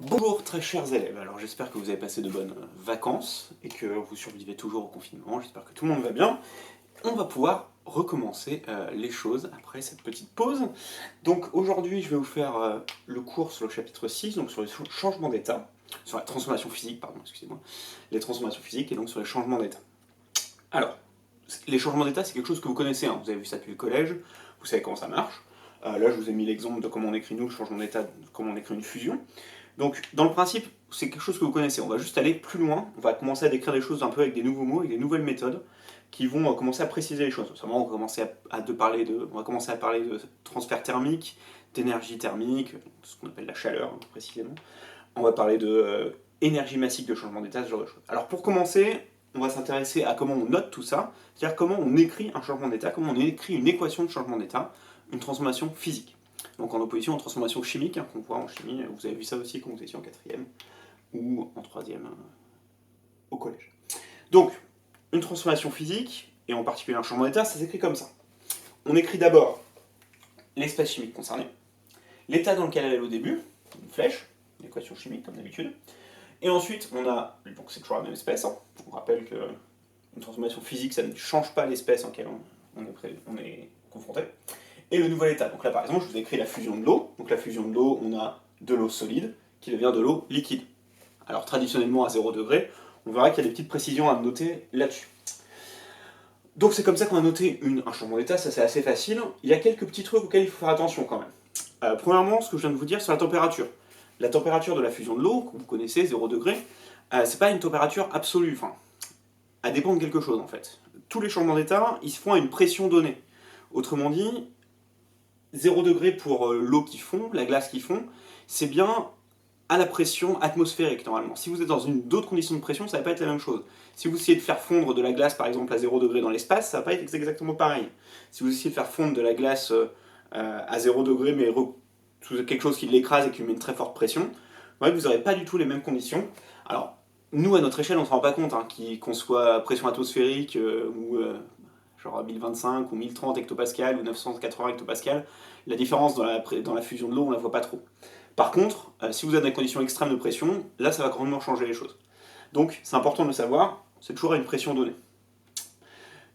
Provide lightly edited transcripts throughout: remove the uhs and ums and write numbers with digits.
Bonjour très chers élèves, alors j'espère que vous avez passé de bonnes vacances et que vous survivez toujours au confinement, j'espère que tout le monde va bien. On va pouvoir recommencer les choses après cette petite pause. Donc aujourd'hui je vais vous faire le cours sur le chapitre 6, donc sur les changements d'état, sur la transformation physique, pardon, excusez-moi, les transformations physiques et donc sur les changements d'état. Alors, les changements d'état c'est quelque chose que vous connaissez, hein. Vous avez vu ça depuis le collège, vous savez comment ça marche. Là je vous ai mis l'exemple de comment on écrit nous le changement d'état, comment on écrit une fusion. Donc, dans le principe, c'est quelque chose que vous connaissez. On va juste aller plus loin. On va commencer à décrire des choses un peu avec des nouveaux mots, avec des nouvelles méthodes qui vont commencer à préciser les choses. Notamment, on va commencer à parler de transfert thermique, d'énergie thermique, ce qu'on appelle la chaleur, hein, précisément. On va parler de énergie massique de changement d'état, ce genre de choses. Alors, pour commencer, on va s'intéresser à comment on note tout ça, c'est-à-dire comment on écrit un changement d'état, comment on écrit une équation de changement d'état, une transformation physique. Donc en opposition aux transformations chimiques, hein, qu'on voit en chimie, vous avez vu ça aussi quand vous étiez en quatrième ou en troisième au collège. Donc, une transformation physique, et en particulier un changement d'état, ça s'écrit comme ça. On écrit d'abord l'espèce chimique concernée, l'état dans lequel elle est au début, une flèche, une équation chimique comme d'habitude, et ensuite on a, donc c'est toujours la même espèce, hein. On rappelle qu'une transformation physique, ça ne change pas l'espèce en laquelle on est confronté. Et le nouvel état. Donc là, par exemple, je vous ai écrit la fusion de l'eau. Donc la fusion de l'eau, on a de l'eau solide qui devient de l'eau liquide. Alors traditionnellement à 0 degré, on verra qu'il y a des petites précisions à noter là-dessus. Donc c'est comme ça qu'on a noté un changement d'état, ça c'est assez facile. Il y a quelques petits trucs auxquels il faut faire attention quand même. Premièrement, ce que je viens de vous dire sur la température. La température de la fusion de l'eau, que vous connaissez, 0 degré, c'est pas une température absolue. Enfin, elle dépend de quelque chose en fait. Tous les changements d'état, ils se font à une pression donnée. Autrement dit, 0 degré pour l'eau qui fond, la glace qui fond, c'est bien à la pression atmosphérique normalement. Si vous êtes dans d'autres conditions de pression, ça ne va pas être la même chose. Si vous essayez de faire fondre de la glace par exemple à 0 degré dans l'espace, ça ne va pas être exactement pareil. Si vous essayez de faire fondre de la glace à 0 degré mais sous quelque chose qui l'écrase et qui met une très forte pression, vous n'aurez pas du tout les mêmes conditions. Alors, nous à notre échelle, on ne se rend pas compte hein, qu'on soit à pression atmosphérique ou genre 1025 ou 1030 hectopascal ou 980 hectopascal, la différence dans la fusion de l'eau, on ne la voit pas trop. Par contre, si vous êtes dans des conditions extrêmes de pression, là ça va grandement changer les choses. Donc c'est important de le savoir, c'est toujours à une pression donnée.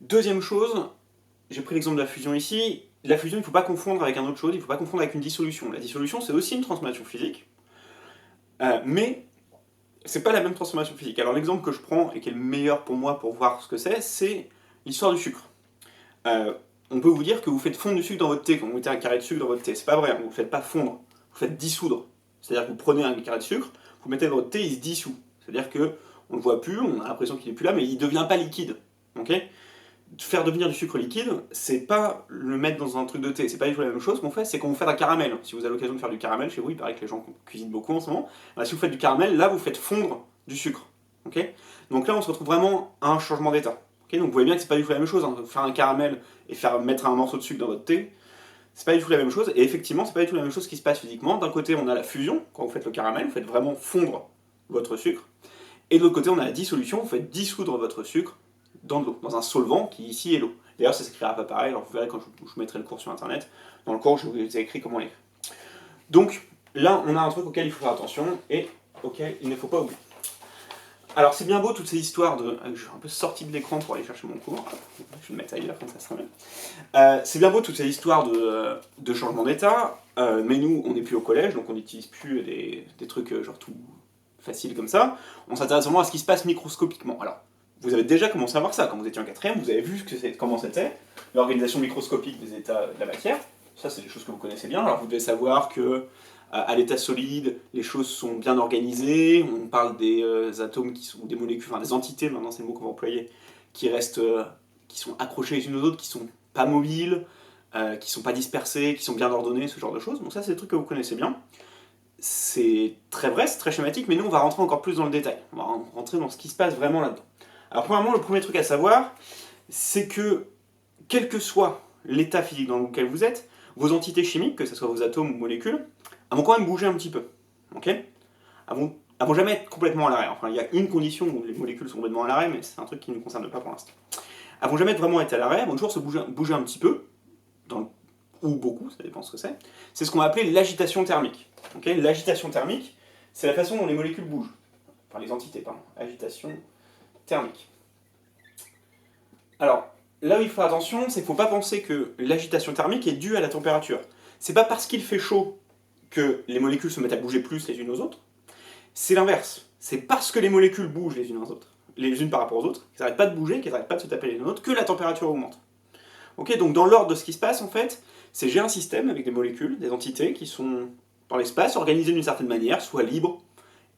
Deuxième chose, j'ai pris l'exemple de la fusion ici, la fusion il ne faut pas confondre avec un autre chose, il ne faut pas confondre avec une dissolution. La dissolution c'est aussi une transformation physique, mais c'est pas la même transformation physique. Alors l'exemple que je prends et qui est le meilleur pour moi pour voir ce que c'est l'histoire du sucre. On peut vous dire que vous faites fondre du sucre dans votre thé quand vous mettez un carré de sucre dans votre thé. C'est pas vrai, vous ne faites pas fondre, vous faites dissoudre. C'est-à-dire que vous prenez un carré de sucre, vous mettez dans votre thé, il se dissout. C'est-à-dire qu'on ne le voit plus, on a l'impression qu'il n'est plus là, mais il ne devient pas liquide. Okay, faire devenir du sucre liquide, c'est pas le mettre dans un truc de thé, c'est pas du tout la même chose qu'on fait, c'est quand vous faites un caramel. Si vous avez l'occasion de faire du caramel chez vous, il paraît que les gens cuisinent beaucoup en ce moment, si vous faites du caramel, là vous faites fondre du sucre. Okay, donc là on se retrouve vraiment à un changement d'état. Okay, donc vous voyez bien que c'est pas du tout la même chose, hein. Faire un caramel et mettre un morceau de sucre dans votre thé, c'est pas du tout la même chose, et effectivement c'est pas du tout la même chose qui se passe physiquement. D'un côté on a la fusion, quand vous faites le caramel, vous faites vraiment fondre votre sucre, et de l'autre côté on a la dissolution, vous faites dissoudre votre sucre dans de l'eau, dans un solvant qui ici est l'eau. D'ailleurs ça s'écrira pas pareil, alors vous verrez quand je mettrai le cours sur internet, dans le cours je vous ai écrit comment l'écrire. Donc là on a un truc auquel il faut faire attention, et auquel il ne faut pas oublier. Alors c'est bien beau toutes ces histoires de... Je suis un peu sorti de l'écran pour aller chercher mon cours. Je vais le mettre ailleurs, comme ça sera bien. C'est bien beau toutes ces histoires de changement d'état, mais nous on n'est plus au collège, donc on n'utilise plus des trucs genre tout faciles comme ça. On s'intéresse vraiment à ce qui se passe microscopiquement. Alors, vous avez déjà commencé à voir ça quand vous étiez en quatrième, vous avez vu comment c'était, l'organisation microscopique des états de la matière. Ça c'est des choses que vous connaissez bien. Alors vous devez savoir que à l'état solide, les choses sont bien organisées, on parle des atomes ou des molécules, enfin des entités, maintenant c'est le mot qu'on va employer, qui sont accrochées les unes aux autres, qui sont pas mobiles, qui sont pas dispersées, qui sont bien ordonnées, ce genre de choses. Donc ça c'est des trucs que vous connaissez bien. C'est très vrai, c'est très schématique, mais nous on va rentrer encore plus dans le détail. On va rentrer dans ce qui se passe vraiment là-dedans. Alors premièrement, le premier truc à savoir, c'est que quel que soit l'état physique dans lequel vous êtes, vos entités chimiques, que ce soit vos atomes ou molécules, elles vont quand même bouger un petit peu. Ok, elles vont jamais être complètement à l'arrêt. Enfin, il y a une condition où les molécules sont complètement à l'arrêt, mais c'est un truc qui ne nous concerne pas pour l'instant. Elles vont jamais vraiment être à l'arrêt, elles vont toujours se bouger un petit peu, ou beaucoup, ça dépend ce que c'est. C'est ce qu'on va appeler l'agitation thermique. Okay, l'agitation thermique, c'est la façon dont les molécules bougent. Enfin, les entités, pardon. Agitation thermique. Alors, là où il faut faire attention, c'est qu'il ne faut pas penser que l'agitation thermique est due à la température. C'est pas parce qu'il fait chaud que les molécules se mettent à bouger plus les unes aux autres. C'est l'inverse. C'est parce que les molécules bougent les unes aux autres, les unes par rapport aux autres, qu'elles n'arrêtent pas de bouger, qu'elles n'arrêtent pas de se taper les unes aux autres, que la température augmente. Ok, donc dans l'ordre de ce qui se passe, en fait, c'est j'ai un système avec des molécules, des entités qui sont dans l'espace, organisées d'une certaine manière, soit libres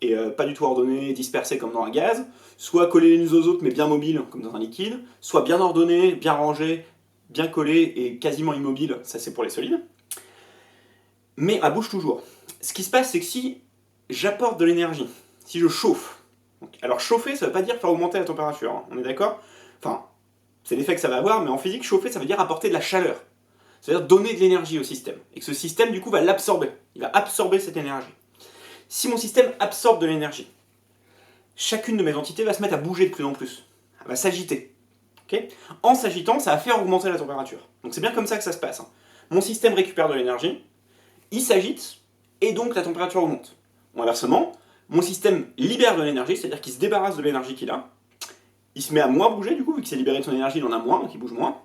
et pas du tout ordonnées, dispersées comme dans un gaz, soit collées les unes aux autres mais bien mobiles comme dans un liquide, soit bien ordonnées, bien rangées, bien collées et quasiment immobiles, ça c'est pour les solides. Mais elle bouge toujours. Ce qui se passe, c'est que si j'apporte de l'énergie, si je chauffe, alors chauffer, ça ne veut pas dire faire augmenter la température, hein, on est d'accord? Enfin, c'est l'effet que ça va avoir, mais en physique, chauffer, ça veut dire apporter de la chaleur. C'est-à-dire donner de l'énergie au système. Et que ce système, du coup, va l'absorber. Il va absorber cette énergie. Si mon système absorbe de l'énergie, chacune de mes entités va se mettre à bouger de plus en plus. Elle va s'agiter. Okay, en s'agitant, ça va faire augmenter la température. Donc c'est bien comme ça que ça se passe. Hein. Mon système récupère de l'énergie, il s'agite, et donc la température augmente. Bon, inversement, mon système libère de l'énergie, c'est-à-dire qu'il se débarrasse de l'énergie qu'il a, il se met à moins bouger, du coup, vu qu'il s'est libéré de son énergie, il en a moins, donc il bouge moins,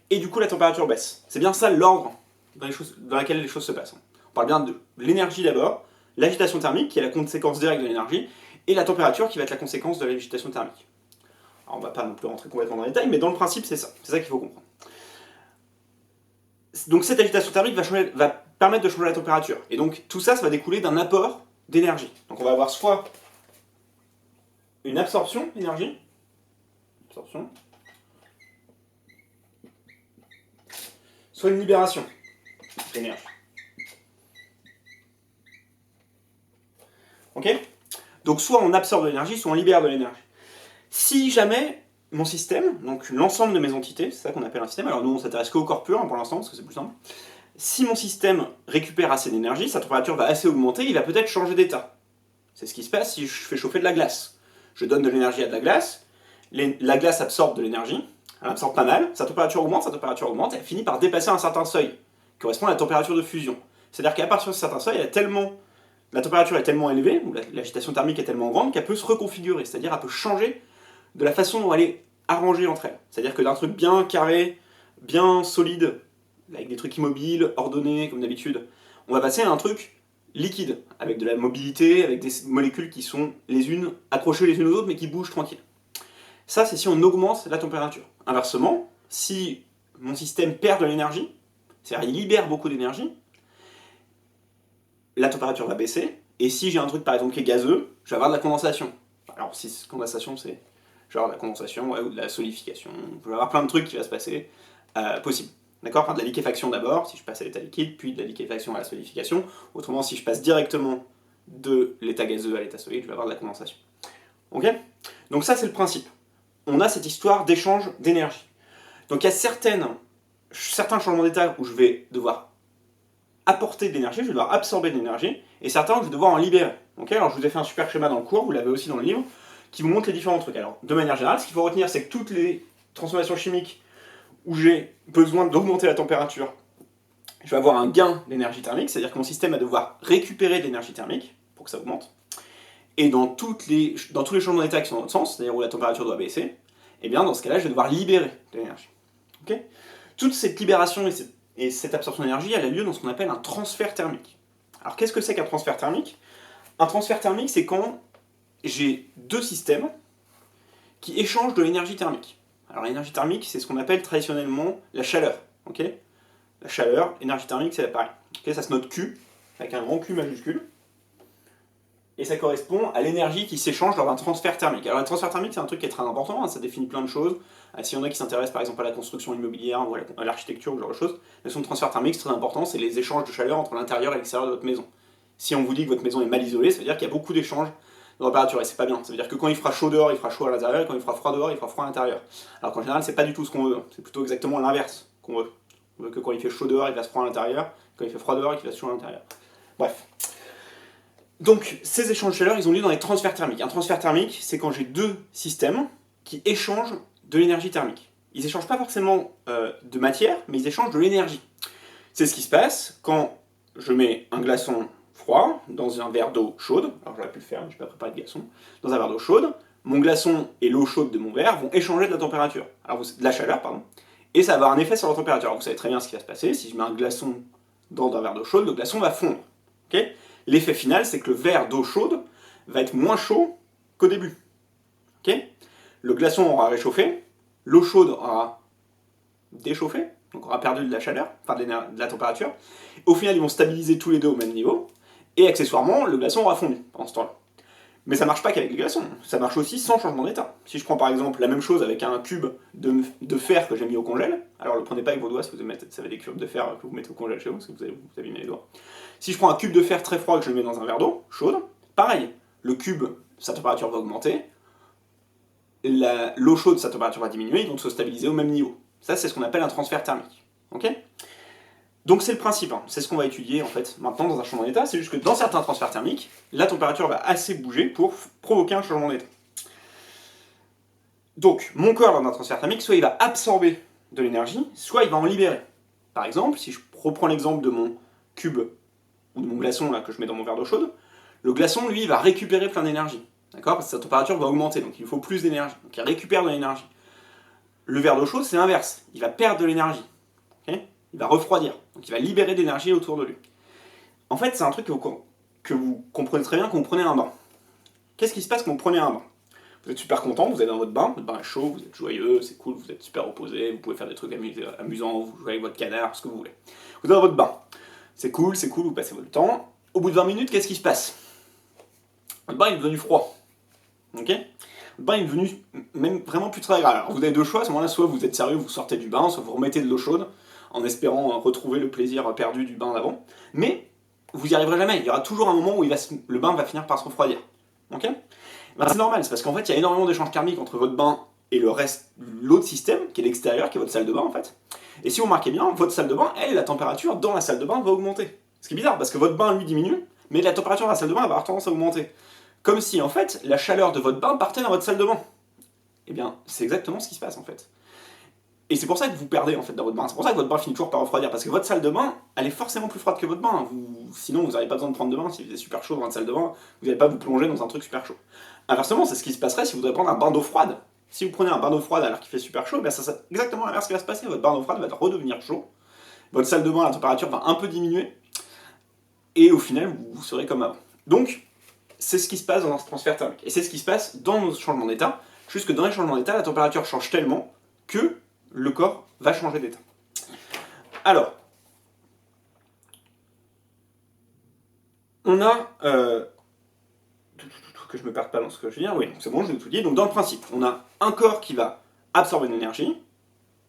et du coup la température baisse. C'est bien ça l'ordre dans lequel les choses se passent. On parle bien de l'énergie d'abord, l'agitation thermique, qui est la conséquence directe de l'énergie, et la température, qui va être la conséquence de l'agitation thermique. Alors on va pas non plus rentrer complètement dans les détails, mais dans le principe, c'est ça qu'il faut comprendre. Donc cette agitation thermique va permettre de changer la température. Et donc tout ça, ça va découler d'un apport d'énergie. Donc on va avoir soit une absorption d'énergie, soit une libération d'énergie. Ok? Donc soit on absorbe de l'énergie, soit on libère de l'énergie. Si jamais mon système, donc l'ensemble de mes entités, c'est ça qu'on appelle un système, alors nous on s'intéresse qu'au corps pur hein, pour l'instant, parce que c'est plus simple, si mon système récupère assez d'énergie, sa température va assez augmenter, il va peut-être changer d'état. C'est ce qui se passe si je fais chauffer de la glace. Je donne de l'énergie à de la glace, la glace absorbe de l'énergie, elle absorbe pas mal, sa température augmente, et elle finit par dépasser un certain seuil, qui correspond à la température de fusion. C'est-à-dire qu'à partir de ce certain seuil, la température est tellement élevée, ou l'agitation thermique est tellement grande, qu'elle peut se reconfigurer, c'est-à-dire qu'elle peut changer de la façon dont elle est arrangée entre elles. C'est-à-dire que d'un truc bien carré, bien solide, avec des trucs immobiles, ordonnés, comme d'habitude, on va passer à un truc liquide, avec de la mobilité, avec des molécules qui sont les unes accrochées les unes aux autres, mais qui bougent tranquilles. Ça, c'est si on augmente la température. Inversement, si mon système perd de l'énergie, c'est-à-dire il libère beaucoup d'énergie, la température va baisser, et si j'ai un truc par exemple qui est gazeux, je vais avoir de la condensation. Alors si condensation c'est genre de la condensation ouais, ou de la solidification, je vais avoir plein de trucs qui vont se passer possible. D'accord? Enfin, de la liquéfaction d'abord, si je passe à l'état liquide, puis de la liquéfaction à la solidification. Autrement, si je passe directement de l'état gazeux à l'état solide, je vais avoir de la condensation. Ok? Donc ça, c'est le principe. On a cette histoire d'échange d'énergie. Donc il y a certains changements d'état où je vais devoir apporter de l'énergie, je vais devoir absorber de l'énergie, et certains où je vais devoir en libérer. Okay, alors je vous ai fait un super schéma dans le cours, vous l'avez aussi dans le livre, qui vous montre les différents trucs. Alors, de manière générale, ce qu'il faut retenir, c'est que toutes les transformations chimiques où j'ai besoin d'augmenter la température, je vais avoir un gain d'énergie thermique, c'est-à-dire que mon système va devoir récupérer de l'énergie thermique pour que ça augmente. Et dans tous les changements d'état qui sont dans l'autre sens, c'est-à-dire où la température doit baisser, eh bien dans ce cas-là, je vais devoir libérer de l'énergie. Okay, toute cette libération et cette absorption d'énergie, elle a lieu dans ce qu'on appelle un transfert thermique. Alors qu'est-ce que c'est qu'un transfert thermique? Un transfert thermique, c'est quand j'ai deux systèmes qui échangent de l'énergie thermique. Alors l'énergie thermique, c'est ce qu'on appelle traditionnellement la chaleur. Okay, la chaleur, énergie thermique, c'est pareil. Okay, ça se note Q, avec un grand Q majuscule. Et ça correspond à l'énergie qui s'échange lors d'un transfert thermique. Alors le transfert thermique, c'est un truc qui est très important, hein, ça définit plein de choses. S'il y en a qui s'intéressent par exemple à la construction immobilière ou à l'architecture ou ce genre de choses, la notion de transfert thermique, c'est très important, c'est les échanges de chaleur entre l'intérieur et l'extérieur de votre maison. Si on vous dit que votre maison est mal isolée, ça veut dire qu'il y a beaucoup d'échanges de température, et c'est pas bien. Ça veut dire que quand il fera chaud dehors, il fera chaud à l'intérieur, et quand il fera froid dehors, il fera froid à l'intérieur. Alors qu'en général, c'est pas du tout ce qu'on veut, c'est plutôt exactement l'inverse qu'on veut. On veut que quand il fait chaud dehors, il fasse froid à l'intérieur, quand il fait froid dehors, il fasse chaud à l'intérieur. Bref. Donc, ces échanges de chaleur, ils ont lieu dans les transferts thermiques. Un transfert thermique, c'est quand j'ai deux systèmes qui échangent de l'énergie thermique. Ils échangent pas forcément de matière, mais ils échangent de l'énergie. C'est ce qui se passe quand je mets un glaçon froid dans un verre d'eau chaude, alors j'aurais pu le faire, mais je n'ai pas préparé de glaçon, dans un verre d'eau chaude, mon glaçon et l'eau chaude de mon verre vont échanger de la température, de la chaleur, pardon, et ça va avoir un effet sur la température. Alors vous savez très bien ce qui va se passer, si je mets un glaçon dans un verre d'eau chaude, le glaçon va fondre. Okay. L'effet final, c'est que le verre d'eau chaude va être moins chaud qu'au début. Okay. Le glaçon aura réchauffé, l'eau chaude aura déchauffé, donc aura perdu de la chaleur, enfin de la température. Au final, ils vont stabiliser tous les deux au même niveau, et accessoirement, le glaçon aura fondu pendant ce temps-là. Mais ça marche pas qu'avec les glaçons, ça marche aussi sans changement d'état. Si je prends par exemple la même chose avec un cube de fer que j'ai mis au congèle, alors le prenez pas avec vos doigts si vous avez des cubes de fer que vous mettez au congèle chez vous, parce que vous avez mis les doigts. Si je prends un cube de fer très froid et que je le mets dans un verre d'eau chaude, pareil, le cube, sa température va augmenter, l'eau chaude, sa température va diminuer, ils vont se stabiliser au même niveau. Ça, c'est ce qu'on appelle un transfert thermique. Okay. Donc c'est le principe, hein. C'est ce qu'on va étudier en fait maintenant dans un changement d'état, c'est juste que dans certains transferts thermiques, la température va assez bouger pour provoquer un changement d'état. Donc mon corps dans un transfert thermique, soit il va absorber de l'énergie, soit il va en libérer. Par exemple, si je reprends l'exemple de mon cube ou de mon glaçon là, que je mets dans mon verre d'eau chaude, le glaçon lui va récupérer plein d'énergie, d'accord, parce que sa température va augmenter, donc il lui faut plus d'énergie, donc il récupère de l'énergie. Le verre d'eau chaude c'est l'inverse, il va perdre de l'énergie. Okay, il va refroidir, donc il va libérer de l'énergie autour de lui. En fait, c'est un truc que vous comprenez très bien quand vous prenez un bain. Qu'est-ce qui se passe quand vous prenez un bain? Vous êtes super content, vous êtes dans votre bain est chaud, vous êtes joyeux, c'est cool, vous êtes super reposé, vous pouvez faire des trucs amusants, vous jouez avec votre canard, ce que vous voulez. Vous êtes dans votre bain, c'est cool, vous passez votre temps. Au bout de 20 minutes, qu'est-ce qui se passe? Votre bain est devenu froid. Ok? Le bain est devenu même vraiment plus très agréable. Alors vous avez deux choix, à ce moment-là, soit vous êtes sérieux, vous sortez du bain, soit vous remettez de l'eau chaude, en espérant retrouver le plaisir perdu du bain d'avant. Mais vous n'y arriverez jamais, il y aura toujours un moment où le bain va finir par se refroidir. Ok? Ben, c'est normal, c'est parce qu'en fait il y a énormément d'échanges thermiques entre votre bain et le reste, l'autre système, qui est l'extérieur, qui est votre salle de bain en fait. Et si vous remarquez bien, votre salle de bain, elle, la température dans la salle de bain va augmenter. Ce qui est bizarre, parce que votre bain lui diminue, mais la température dans la salle de bain va avoir tendance à augmenter. Comme si en fait la chaleur de votre bain partait dans votre salle de bain. Eh bien, c'est exactement ce qui se passe en fait. Et c'est pour ça que vous perdez en fait dans votre bain. C'est pour ça que votre bain finit toujours par refroidir. Parce que votre salle de bain, elle est forcément plus froide que votre bain. Sinon, vous n'avez pas besoin de prendre de bain. Si vous êtes super chaud dans votre salle de bain, vous n'allez pas vous plonger dans un truc super chaud. Inversement, c'est ce qui se passerait si vous devez prendre un bain d'eau froide. Si vous prenez un bain d'eau froide alors qu'il fait super chaud, c'est exactement l'inverse qui va se passer. Votre bain d'eau froide va redevenir chaud. Votre salle de bain, la température va un peu diminuer. Et au final, vous serez comme avant. Donc, c'est ce qui se passe dans un transfert thermique. Et c'est ce qui se passe dans nos changements d'état. Juste que dans les changements d'état, la température change tellement que le corps va changer d'état. Alors, on a... que je me perde pas dans ce que je veux dire, oui, c'est bon, je l'ai tout dit. Donc dans le principe, on a un corps qui va absorber de l'énergie,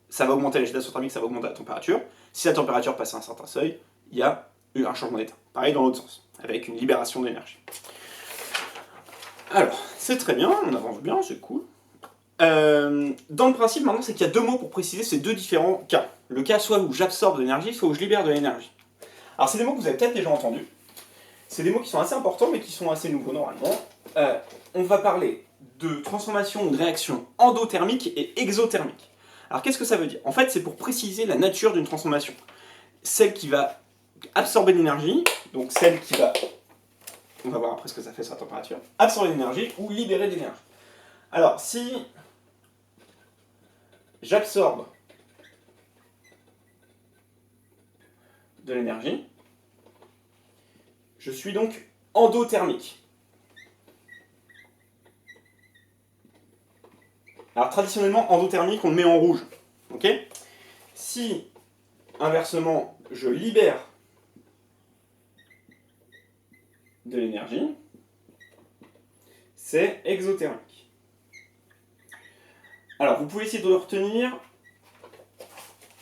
ça va augmenter l'agitation thermique, ça va augmenter la température. Si la température passe à un certain seuil, il y a eu un changement d'état. Pareil dans l'autre sens, avec une libération d'énergie. Alors, c'est très bien, on avance bien, c'est cool. Dans le principe, maintenant, c'est qu'il y a deux mots pour préciser ces deux différents cas. Le cas soit où j'absorbe de l'énergie, soit où je libère de l'énergie. Alors, c'est des mots que vous avez peut-être déjà entendus. C'est des mots qui sont assez importants, mais qui sont assez nouveaux normalement. On va parler de transformation ou de réaction endothermique et exothermique. Alors, qu'est-ce que ça veut dire? En fait, c'est pour préciser la nature d'une transformation. Celle qui va absorber de l'énergie, donc celle qui va... On va voir après ce que ça fait sur la température. Absorber de l'énergie ou libérer de l'énergie. Alors, si j'absorbe de l'énergie, je suis donc endothermique. Alors traditionnellement, endothermique, on le met en rouge. Ok? Si, inversement, je libère de l'énergie, c'est exothermique. Alors, vous pouvez essayer de le retenir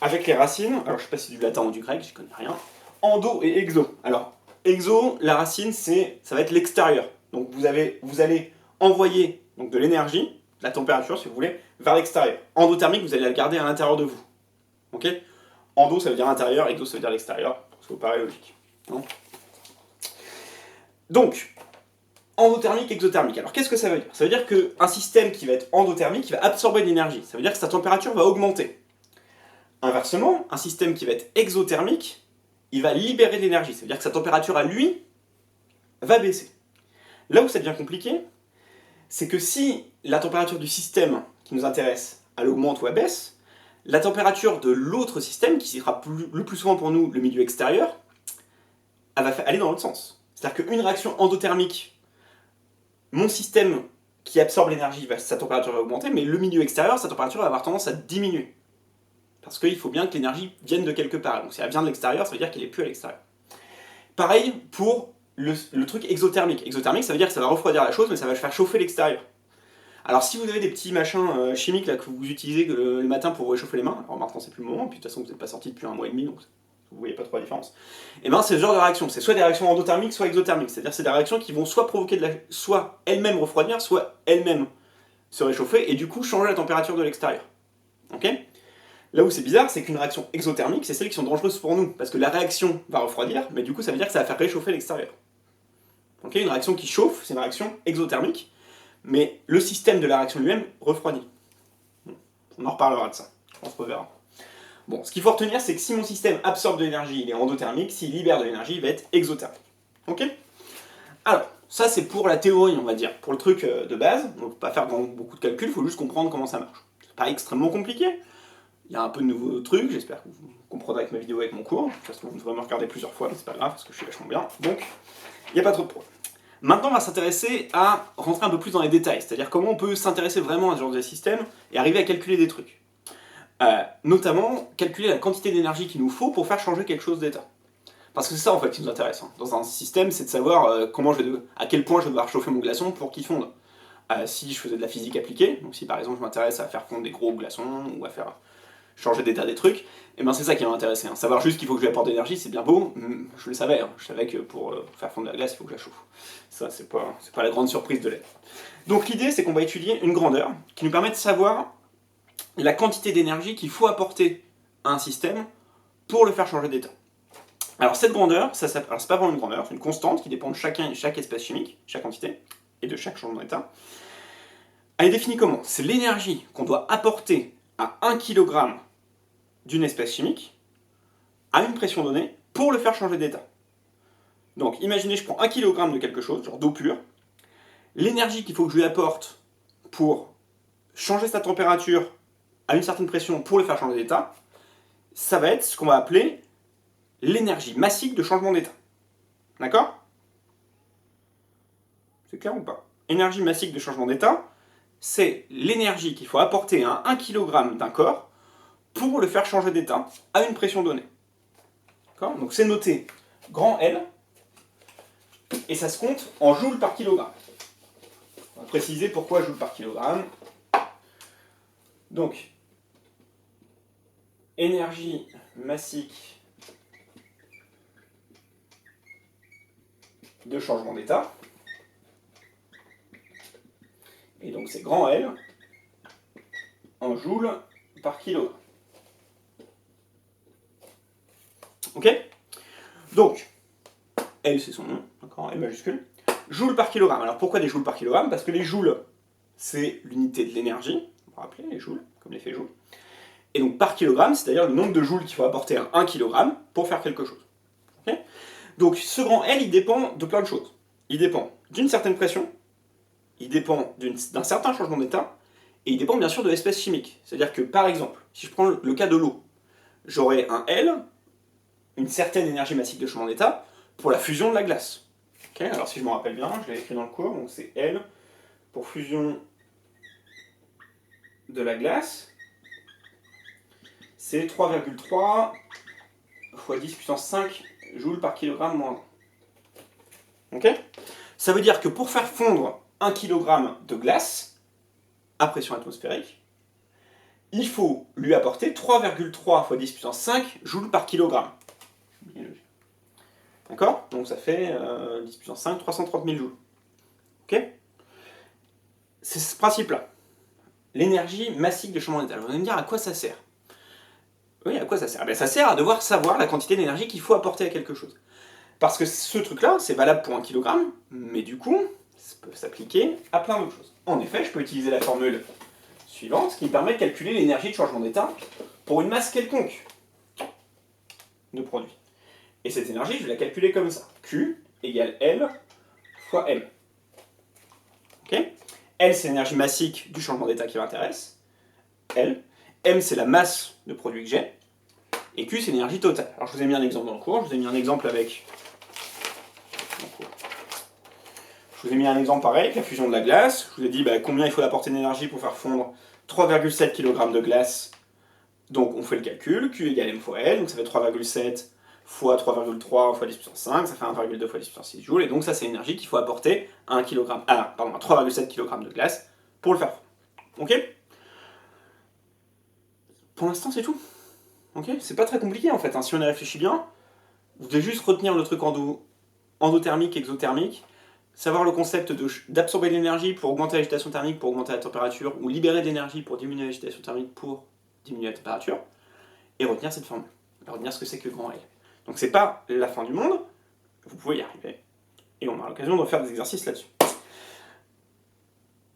avec les racines. Alors, je ne sais pas si c'est du latin ou du grec, je ne connais rien. Endo et exo. Alors, exo, la racine, ça va être l'extérieur. Donc, vous allez envoyer donc, de l'énergie, de la température, si vous voulez, vers l'extérieur. Endothermique, vous allez la garder à l'intérieur de vous. Ok? Endo, ça veut dire intérieur, exo, ça veut dire l'extérieur. Ça vous paraît logique. Non? Donc, endothermique, exothermique. Alors qu'est-ce que ça veut dire? Ça veut dire qu'un système qui va être endothermique, il va absorber de l'énergie. Ça veut dire que sa température va augmenter. Inversement, un système qui va être exothermique, il va libérer de l'énergie. Ça veut dire que sa température à lui va baisser. Là où ça devient compliqué, c'est que si la température du système qui nous intéresse, elle augmente ou elle baisse, la température de l'autre système, qui sera le plus souvent pour nous le milieu extérieur, elle va aller dans l'autre sens. C'est-à-dire qu'une réaction endothermique, mon système qui absorbe l'énergie, sa température va augmenter, mais le milieu extérieur, sa température va avoir tendance à diminuer. Parce qu'il faut bien que l'énergie vienne de quelque part. Donc si elle vient de l'extérieur, ça veut dire qu'elle n'est plus à l'extérieur. Pareil pour le truc exothermique. Exothermique, ça veut dire que ça va refroidir la chose, mais ça va faire chauffer l'extérieur. Alors si vous avez des petits machins chimiques là, que vous utilisez le matin pour réchauffer les mains, alors maintenant c'est plus le moment, puis de toute façon vous n'êtes pas sorti depuis 1 mois et demi, donc vous voyez pas trop la différence, et bien c'est ce genre de réaction, c'est soit des réactions endothermiques, soit exothermiques, c'est-à-dire c'est des réactions qui vont soit provoquer soit elles-mêmes refroidir, soit elles-mêmes se réchauffer, et du coup changer la température de l'extérieur. Ok ? Là où c'est bizarre, c'est qu'une réaction exothermique, c'est celles qui sont dangereuses pour nous, parce que la réaction va refroidir, mais du coup ça veut dire que ça va faire réchauffer l'extérieur. Ok ? Une réaction qui chauffe, c'est une réaction exothermique, mais le système de la réaction lui-même refroidit. On en reparlera de ça, on se reverra. Bon, ce qu'il faut retenir, c'est que si mon système absorbe de l'énergie, il est endothermique, s'il libère de l'énergie, il va être exothermique. Ok ? Alors, ça c'est pour la théorie, on va dire, pour le truc de base, donc il ne faut pas faire beaucoup de calculs, il faut juste comprendre comment ça marche. C'est pas extrêmement compliqué, il y a un peu de nouveaux trucs, j'espère que vous comprendrez avec ma vidéo, avec mon cours, de toute façon vous devrez me regarder plusieurs fois, mais c'est pas grave, parce que je suis vachement bien, donc il n'y a pas trop de problème. Maintenant, on va s'intéresser à rentrer un peu plus dans les détails, c'est-à-dire comment on peut s'intéresser vraiment à ce genre de système et arriver à calculer des trucs. Notamment, calculer la quantité d'énergie qu'il nous faut pour faire changer quelque chose d'état. Parce que c'est ça en fait qui nous intéresse. Dans un système, c'est de savoir à quel point je vais devoir chauffer mon glaçon pour qu'il fonde. Si je faisais de la physique appliquée, donc si par exemple je m'intéresse à faire fondre des gros glaçons ou à faire changer d'état des trucs, et ben c'est ça qui va m'intéresser. Savoir juste qu'il faut que je lui apporte de l'énergie, c'est bien beau, je le savais. Je savais que pour faire fondre de la glace, il faut que je la chauffe. Ça, c'est pas la grande surprise de l'être. Donc l'idée, c'est qu'on va étudier une grandeur qui nous permet de savoir la quantité d'énergie qu'il faut apporter à un système pour le faire changer d'état. Alors cette grandeur, c'est pas vraiment une grandeur, c'est une constante qui dépend de chaque espèce chimique, chaque entité, et de chaque changement d'état. Elle est définie comment ? C'est l'énergie qu'on doit apporter à 1 kg d'une espèce chimique à une pression donnée pour le faire changer d'état. Donc imaginez, je prends 1 kg de quelque chose, genre d'eau pure, l'énergie qu'il faut que je lui apporte pour changer sa température à une certaine pression pour le faire changer d'état, ça va être ce qu'on va appeler l'énergie massique de changement d'état. D'accord ? C'est clair ou pas ? Énergie massique de changement d'état, c'est l'énergie qu'il faut apporter à 1 kg d'un corps pour le faire changer d'état à une pression donnée. D'accord ? Donc c'est noté grand L, et ça se compte en joules par kilogramme. On va préciser pourquoi joules par kilogramme. Donc, énergie massique de changement d'état. Et donc c'est grand L en joules par kilogramme. Ok ? Donc, L c'est son nom, d'accord, L majuscule. Joules par kilogramme. Alors pourquoi des joules par kilogramme ? Parce que les joules, c'est l'unité de l'énergie, vous vous rappelez, les joules, comme l'effet joule. Et donc par kilogramme, c'est-à-dire le nombre de joules qu'il faut apporter à 1 kg pour faire quelque chose. Okay ? Donc ce grand L, il dépend de plein de choses. Il dépend d'une certaine pression, il dépend d'un certain changement d'état, et il dépend bien sûr de l'espèce chimique. C'est-à-dire que par exemple, si je prends le cas de l'eau, j'aurai un L, une certaine énergie massique de changement d'état, pour la fusion de la glace. Okay ? Alors si je me rappelle bien, je l'ai écrit dans le cours, donc c'est L pour fusion de la glace, c'est 3,3 x 10 puissance 5 joules par kilogramme moins 1. Ok ? Ça veut dire que pour faire fondre 1 kg de glace à pression atmosphérique, il faut lui apporter 3,3 x 10 puissance 5 joules par kilogramme. D'accord ? Donc ça fait 10 puissance 5, 330 000 joules. Ok ? C'est ce principe-là. L'énergie massique de changement d'état. Vous allez me dire à quoi ça sert ? Oui, à quoi ça sert ? Ben, ça sert à devoir savoir la quantité d'énergie qu'il faut apporter à quelque chose. Parce que ce truc-là, c'est valable pour 1 kg, mais du coup, ça peut s'appliquer à plein d'autres choses. En effet, je peux utiliser la formule suivante, qui me permet de calculer l'énergie de changement d'état pour une masse quelconque de produit. Et cette énergie, je vais la calculer comme ça. Q égale L fois M. Ok? L, c'est l'énergie massique du changement d'état qui m'intéresse. L. M, c'est la masse de produit que j'ai. Et Q, c'est l'énergie totale. Alors, je vous ai mis un exemple dans le cours. Je vous ai mis un exemple avec... Je vous ai mis un exemple pareil, avec la fusion de la glace. Je vous ai dit combien il faut apporter d'énergie pour faire fondre 3,7 kg de glace. Donc, on fait le calcul. Q égale M fois L. Donc, ça fait 3,7 fois 3,3 fois 10 puissance 5. Ça fait 1,2 fois 10 puissance 6 joules. Et donc, ça, c'est l'énergie qu'il faut apporter à 3,7 kg de glace pour le faire fondre. Ok? Pour l'instant, c'est tout. Ok? C'est pas très compliqué en fait. Hein. Si on y réfléchit bien, vous devez juste retenir le truc endothermique, exothermique, savoir le concept d'absorber de l'énergie pour augmenter l'agitation thermique, pour augmenter la température, ou libérer de l'énergie pour diminuer l'agitation thermique, pour diminuer la température, et retenir cette formule. Et retenir ce que c'est que grand L. Donc c'est pas la fin du monde, vous pouvez y arriver. Et on aura l'occasion de faire des exercices là-dessus.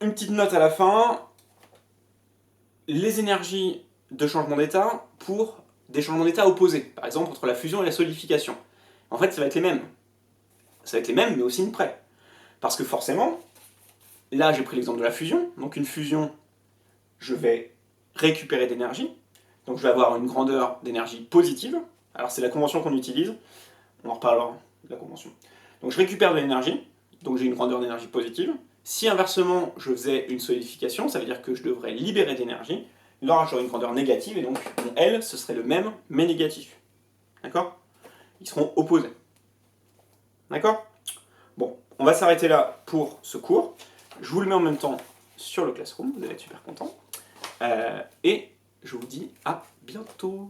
Une petite note à la fin. Les énergies de changement d'état pour des changements d'état opposés. Par exemple, entre la fusion et la solidification. En fait, ça va être les mêmes. Ça va être les mêmes, mais aussi une près. Parce que forcément, là, j'ai pris l'exemple de la fusion. Donc une fusion, je vais récupérer d'énergie. Donc je vais avoir une grandeur d'énergie positive. Alors c'est la convention qu'on utilise. On en reparlera de la convention. Donc je récupère de l'énergie. Donc j'ai une grandeur d'énergie positive. Si inversement, je faisais une solidification, ça veut dire que je devrais libérer d'énergie. Là, j'aurai une grandeur négative, et donc mon L, ce serait le même, mais négatif. D'accord? Ils seront opposés. D'accord? Bon, on va s'arrêter là pour ce cours. Je vous le mets en même temps sur le Classroom, vous allez être super content. Et je vous dis à bientôt.